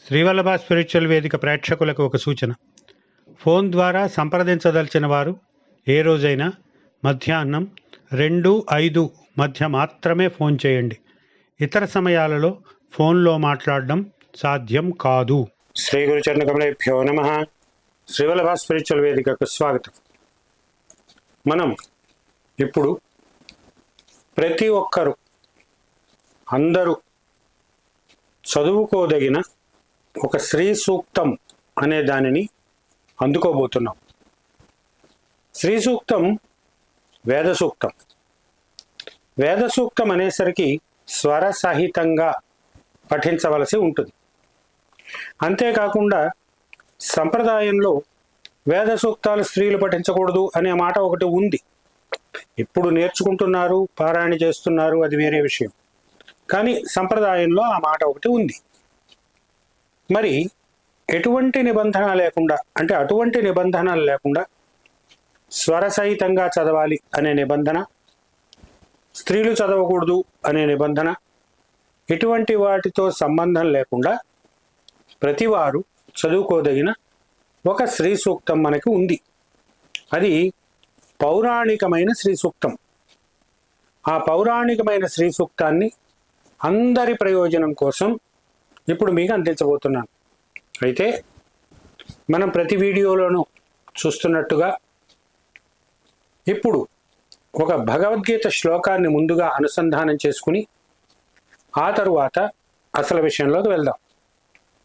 Srivallabha spiritual వేదిక ప్రేక్షకులకు ఒక సూచన. ఫోన్ ద్వారా సంప్రదించదలిచిన వారు ఏ రోజైనా మధ్యాహ్నం 2-5 మధ్య మాత్రమే ఫోన్ చేయండి. ఇతర సమయాలలో ఫోన్లో మాట్లాడడం సాధ్యం కాదు. శ్రీ గురుచరణ కమలేభ్యో నమః. శ్రీవల్లభ స్పిరిచువల్ వేదికకు స్వాగతం. మనం ఇప్పుడు ప్రతి ఒక్కరూ అందరూ చదువుకోదగిన ఒక శ్రీ సూక్తం అనే దానిని అందుకోబోతున్నాం. శ్రీ సూక్తం వేద సూక్తం. వేద సూక్తం అనేసరికి స్వర సహితంగా పఠించవలసి ఉంటుంది. అంతేకాకుండా సంప్రదాయంలో వేద సూక్తాలు స్త్రీలు పఠించకూడదు అనే మాట ఒకటి ఉంది. ఇప్పుడు నేర్చుకుంటున్నారు, పారాయణ చేస్తున్నారు, అది వేరే విషయం. కానీ సంప్రదాయంలో ఆ మాట ఒకటి ఉంది. మరి ఎటువంటి నిబంధన లేకుండా, అంటే అటువంటి నిబంధనలు లేకుండా స్వరసహితంగా చదవాలి అనే నిబంధన, స్త్రీలు చదవకూడదు అనే నిబంధన, ఇటువంటి వాటితో సంబంధం లేకుండా ప్రతివారు చదువుకోదగిన ఒక శ్రీ సూక్తం మనకి ఉంది. అది పౌరాణికమైన శ్రీ సూక్తం. ఆ పౌరాణికమైన శ్రీ సూక్తాన్ని అందరి ప్రయోజనం కోసం ఇప్పుడు మీకు అందించబోతున్నాను. అయితే మనం ప్రతి వీడియోలోనూ చూస్తున్నట్టుగా ఇప్పుడు ఒక భగవద్గీత శ్లోకాన్ని ముందుగా అనుసంధానం చేసుకుని ఆ తరువాత అసలు విషయంలోకి వెళ్దాం.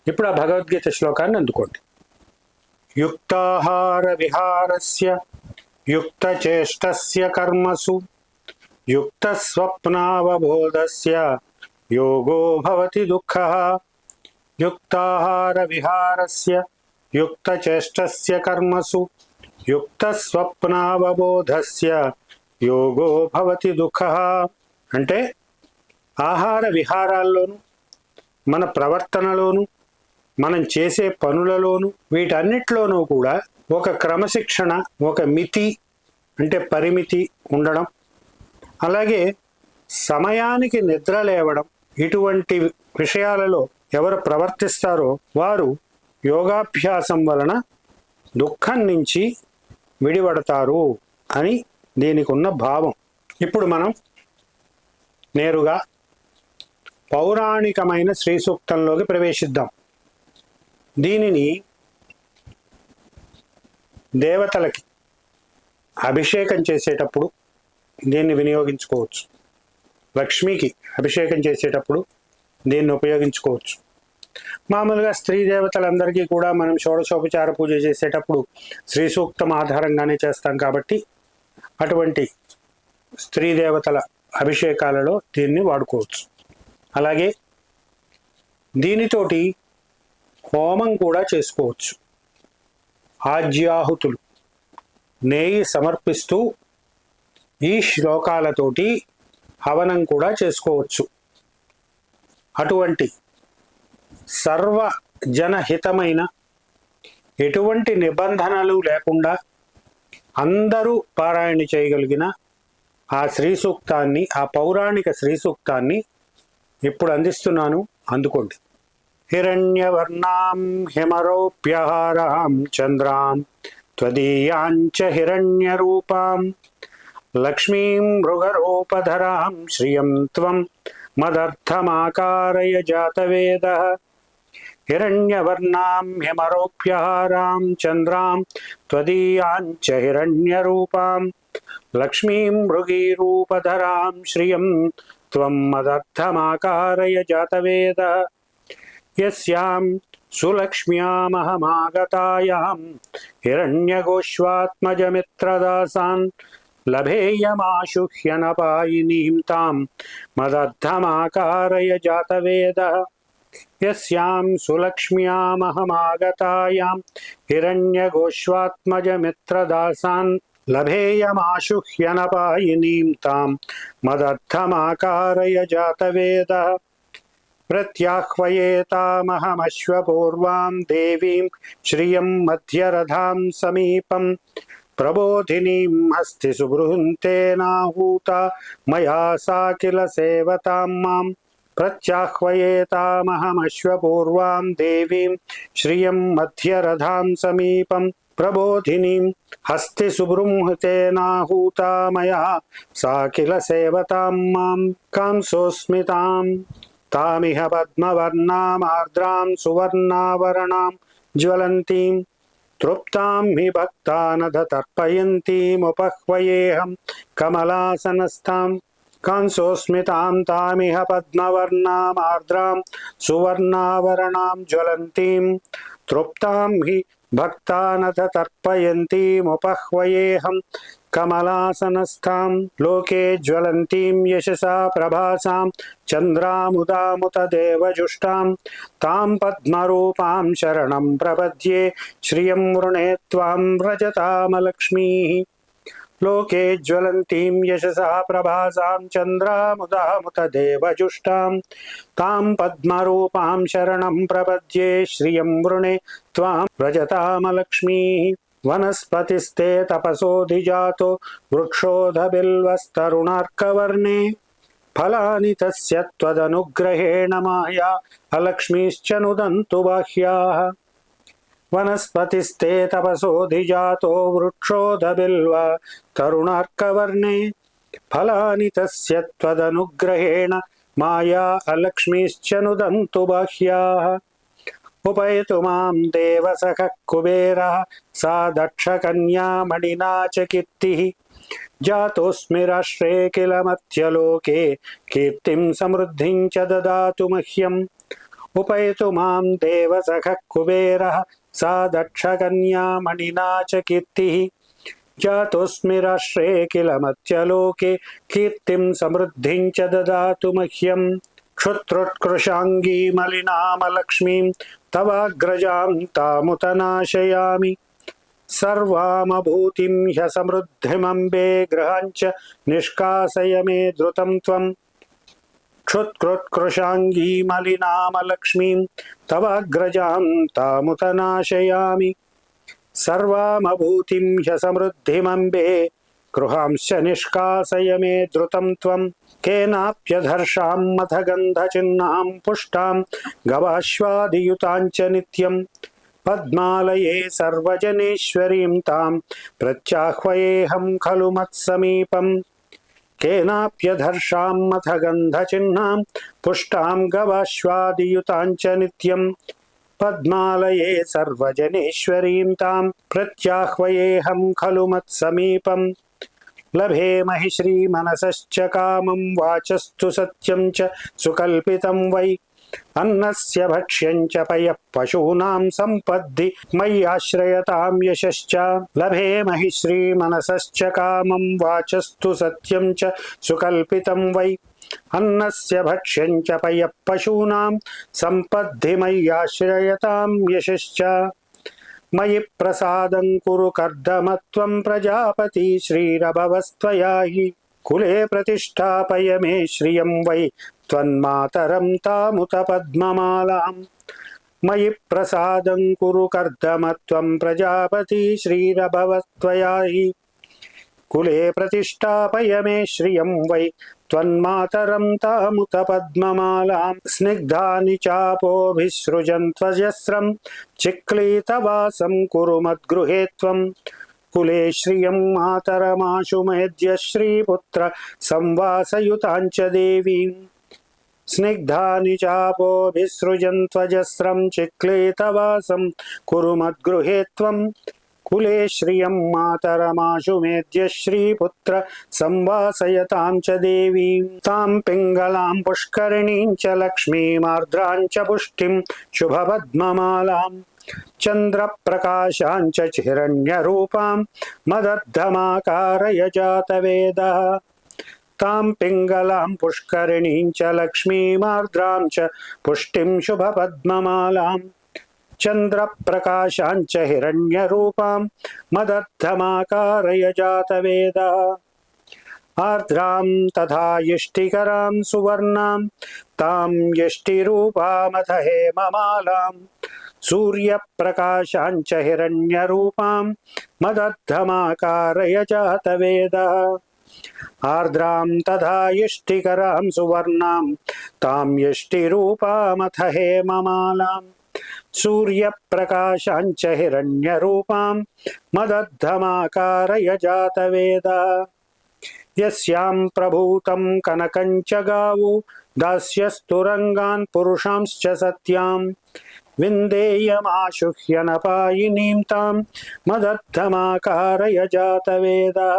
ఇప్పుడు ఆ భగవద్గీత శ్లోకాన్ని అందుకోండి. యుక్తాహార విహారస్య యుక్తచేష్టస్య కర్మసు యుక్త స్వప్నావబోధస్య యోగో భవతి దుఃఖః. యుక్తాహార విహారస్య యుక్తచేష్టస్య కర్మసు యుక్త స్వప్నావబోధస్య యోగో భవతి దుఃఖః. అంటే ఆహార విహారాల్లోనూ, మన ప్రవర్తనలోనూ, మనం చేసే పనులలోనూ, వీటన్నిటిలోనూ కూడా ఒక క్రమశిక్షణ, ఒక మితి అంటే పరిమితి ఉండడం, అలాగే సమయానికి నిద్ర లేవడం, ఇటువంటి విషయాలలో ఎవరు ప్రవర్తిస్తారో వారు యోగాభ్యాసం వలన దుఃఖం నుంచి విడిపడతారు అని దీనికి ఉన్న భావం. ఇప్పుడు మనం నేరుగా పౌరాణికమైన శ్రీ సూక్తంలోకి ప్రవేశిద్దాం. దీనిని దేవతలకి అభిషేకం చేసేటప్పుడు దీన్ని వినియోగించుకోవచ్చు. లక్ష్మికి అభిషేకం చేసేటప్పుడు దీన్ని ఉపయోగించుకోవచ్చు. మామూలుగా స్త్రీ దేవతలందరికీ కూడా మనం షోడశోపచార పూజ చేసేటప్పుడు శ్రీ సూక్తం ఆధారంగానే చేస్తాం కాబట్టి అటువంటి స్త్రీ దేవతల అభిషేకాలలో దీన్ని వాడుకోవచ్చు. అలాగే దీనితోటి హోమం కూడా చేసుకోవచ్చు. ఆజ్యాహుతులు నేయి సమర్పిస్తూ ఈ శ్లోకాలతోటి హవనం కూడా చేసుకోవచ్చు. అటువంటి సర్వ జనహితమైన, ఎటువంటి నిబంధనలు లేకుండా అందరూ పారాయణ చేయగలిగిన ఆ శ్రీ సూక్తాన్ని, ఆ పౌరాణిక శ్రీ సూక్తాన్ని ఇప్పుడు అందిస్తున్నాను, అందుకోండి. హిరణ్యవర్ణాం హిమరౌప్యహారాం చంద్రాం త్వదీయాంచ హిరణ్యరూపాం లక్ష్మీం మృగరూపధరాం శ్రియం త్వం మదర్థమాకారయ జాతవేదః. హిరణ్యవర్ణాం హిమరౌప్యహారాం చంద్రాం త్వదీయాంచ హిరణ్యరూపాం లక్ష్మీం మృగీరూపధరాం శ్రియం త్వం మదర్థమాకారయ జాతవేదః. యస్యాం సులక్ష్మ్యామహమాగతాయాం హిరణ్యగోష్వాత్మజమిత్రదాసాన్ లభేయమాశుహ్యనపాయినీం తాం మదర్థమాకారయ జాతవేదః. యస్యాం సులక్ష్మ్యామహమాగతాయాం హిరణ్యగోష్వాత్మజమిత్రదాసాన్ లభేయమాశుహ్యనపాయినీం తాం మదర్థమాకారయ జాతవేదః. ప్రత్యాహ్వయేతామహమశ్వపూర్వాం దేవీం శ్రియం మధ్యరథాం సమీపం ప్రబోధినీం హస్తి సుబృహంతేనాహూత మయా సా కిల సేవతాం మాం प्रत्याह्वयेतामहमश्वपूर्वां देवीं श्रियं मध्यरथां समीपं प्रबोधिनीं हस्ति सुबृंहतेनाहूता मया सा किल सेवतां मां कांसोऽस्मितां तामिह पद्मवर्णामार्द्रां सुवर्णावरणां ज्वलन्तीं तृप्तां हि भक्तानध तर्पयन्तीमुपह्वयेऽहं कमलासनस्थां कांसोऽस्मितां तामिह पद्मवर्णामार्द्रां सुवर्णावरणां ज्वलन्तीं तृप्तां हि भक्तानथ तर्पयन्तीमुपह्वयेऽहं कमलासनस्थां लोके ज्वलन्तीं यशसा प्रभासां चन्द्रामुदामुत देवजुष्टां तां पद्मरूपां शरणं प्रपद्ये श्रियं वृणे त्वां व्रजतामलक्ष्मीः लोके ज्वलन्तीं यशसा प्रभासां चन्द्रामुदामुत देवजुष्टां तां पद्मरूपां शरणं प्रपद्ये श्रियं वृणे त्वां व्रजतामलक्ष्मीः वनस्पतिस्ते तपसोऽधिजातो वृक्षोऽधबिल्वस्तरुणार्कवर्णे फलानि तस्य त्वदनुग्रहेण माया अलक्ष्मीश्च नुदन्तु बाह्याः वनस्पतिस्ते तपसोऽधिजातो वृक्षोऽधबिल्व तरुणार्कवर्णे फलानि तस्य त्वदनुग्रहेण माया अलक्ष्मीश्च नुदन्तु बाह्याः उपैतु मां देवसखः कुबेरः सा दक्षकन्या मणिना च कीर्तिः जातोऽस्मि राष्ट्रे किल मध्यलोके कीर्तिं समृद्धिं च ददातु मह्यम् उपैतु मां देवसखः कुबेरः सा दक्षकन्या मणिना च कीर्तिः जातोऽस्मि राष्ट्रे किल मध्यलोके कीर्तिं समृद्धिं च ददातु मह्यम् क्षुत्रोत्कृशाङ्गी मलिनामलक्ष्मीं तवाग्रजां तामुत नाशयामि सर्वामभूतिं ह्यसमृद्धिमम्बे गृहाञ्च निष्कासय मे द्रुतं त्वम् क्षुत्कृशाङ्गी मलिनामलक्ष्मीं तवाग्रजां तामुत नाशयामि सर्वामभूतिं ह्यसमृद्धिमम्बे गृहांश्च निष्कासय मे द्रुतं त्वम् केनाप्यधर्षां मथ गन्धचिह्नां पुष्टां गवाश्वादियुतां च नित्यं पद्मालये सर्वजनेश्वरीं तां प्रत्याह्वयेऽहं खलु मत्समीपम् केनाप्यधर्षां मथ गन्धचिह्नां पुष्टां गवाश्वादियुतां च नित्यं पद्मालये सर्वजनेश्वरीं तां प्रत्याह्वयेऽहं खलु मत्समीपम् लभेमहि श्रीमनसश्च कामं वाचस्तु सत्यं च सुकल्पितं वै अन्नस्य भक्ष्यं च पयः पशूनां सम्पद्धि मय्याश्रयतां यशश्च लभेमहि श्रीमनसश्च कामं वाचस्तु सत्यं च सुकल्पितं वै अन्नस्य भक्ष्यं च पयः पशूनां सम्पद्धि मय्याश्रयतां यशश्च मयि प्रसादं कुरु कर्दमत्वं प्रजापति श्रीरभवस्त्वया हि कुले प्रतिष्ठापय मे श्रियं वै त्वन्मातरं तामुत पद्ममालाम् मयि प्रसादं कुरु कर्दमत्वं प्रजापति श्रीरभवस्त्वया हि कुले प्रतिष्ठापय मे श्रियं वै त्वन्मातरं तामुत पद्ममालां स्निग्धानि चापोभिसृजन् त्वजस्रं चिक्लीतवासं कुरु मद्गृहे त्वं कुले श्रियं मातरमाशु मेद्य श्रीपुत्र संवासयुतां च देवीं स्निग्धानि चापोभिसृजन् त्वजस्रं चिक्लीतवासं कुरु मद्गृहे त्वं कुले श्रियं मातरमाशु मेद्य श्रीपुत्र संवासयतां च देवीं तां पिङ्गलां पुष्करिणीं च लक्ष्मीमार्द्रां च पुष्टिं शुभपद्ममालां चन्द्रप्रकाशां च हिरण्यरूपां मदद्धमाकारय जातवेदः तां पिङ्गलां पुष्करिणीं च लक्ष्मीमार्द्रां च पुष्टिं शुभपद्ममालां चन्द्रप्रकाशां च हिरण्यरूपां मदद्धमाकारय जातवेदः आर्द्रां तथा यष्टिकरां सुवर्णां तां यष्टिरूपामथ हेममालां सूर्यप्रकाशां च हिरण्यरूपां मदद्धमाकारय जातवेदः ఆర్ద్రాం తథా యష్టికరాం సువర్ణాం తాం యష్టిరూపామథ హేమమాలాం సూర్యప్రకాశాంచ హిరణ్యరూపాం మదద్ధమాకారయ జాతవేదా యస్యాం ప్రభూతం కనకంచ గావో దాస్యస్తురంగాన్ పురుషాంశ్చ సత్యాం విందేయమాశుహ్యనపాయినీం తాం మదద్ధమాకారయ జాతవేదా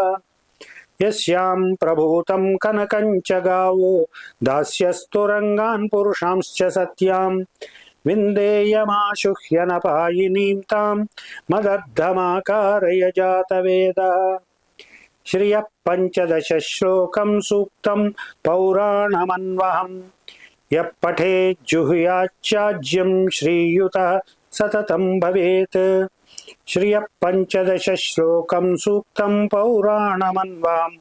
యస్యాం ప్రభూతం కనకంచ గావో దాస్యస్తురంగాన్ పురుషాంశ్చ సత్యాం విందేయమాశుహ్యనపాయినీం తాం మదద్ధమాకారయ జాతవేదా శ్రియ పంచదశ శ్లోకం సూక్తం పౌరాణమన్వహం యప్పఠేజ్జుహుయాచ్చాజ్యం శ్రీయుత సతతం భవేత్ శ్రియ పంచదశ శ్లోకం సూక్తం పౌరాణమన్వహం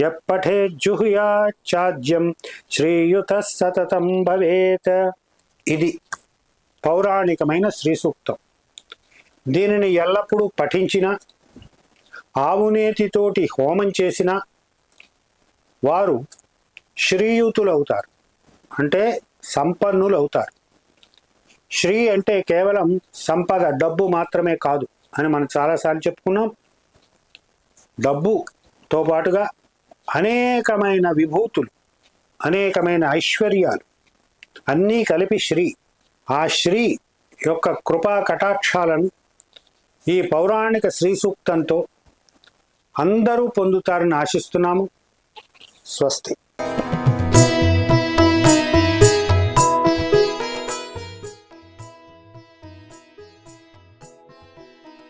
యప్పఠేజ్జుహుయాచ్చాజ్యం శ్రీయుత సతతం భవేత్. ఇది పౌరాణికమైన శ్రీ సూక్తం. దీనిని ఎల్లప్పుడూ పఠించిన, ఆవునేతితోటి హోమం చేసిన వారు శ్రీయుతులవుతారు, అంటే సంపన్నులవుతారు. శ్రీ అంటే కేవలం సంపద, డబ్బు మాత్రమే కాదు అని మనం చాలాసార్లు చెప్పుకున్నాం. డబ్బుతో పాటుగా అనేకమైన విభూతులు, అనేకమైన ఐశ్వర్యాలు అన్నీ కలిపి శ్రీ. ఆ శ్రీ యొక్క కృపా కటాక్షాలను ఈ పౌరాణిక శ్రీ సూక్తంతో అందరూ పొందుతారని ఆశిస్తున్నాము. స్వస్తి.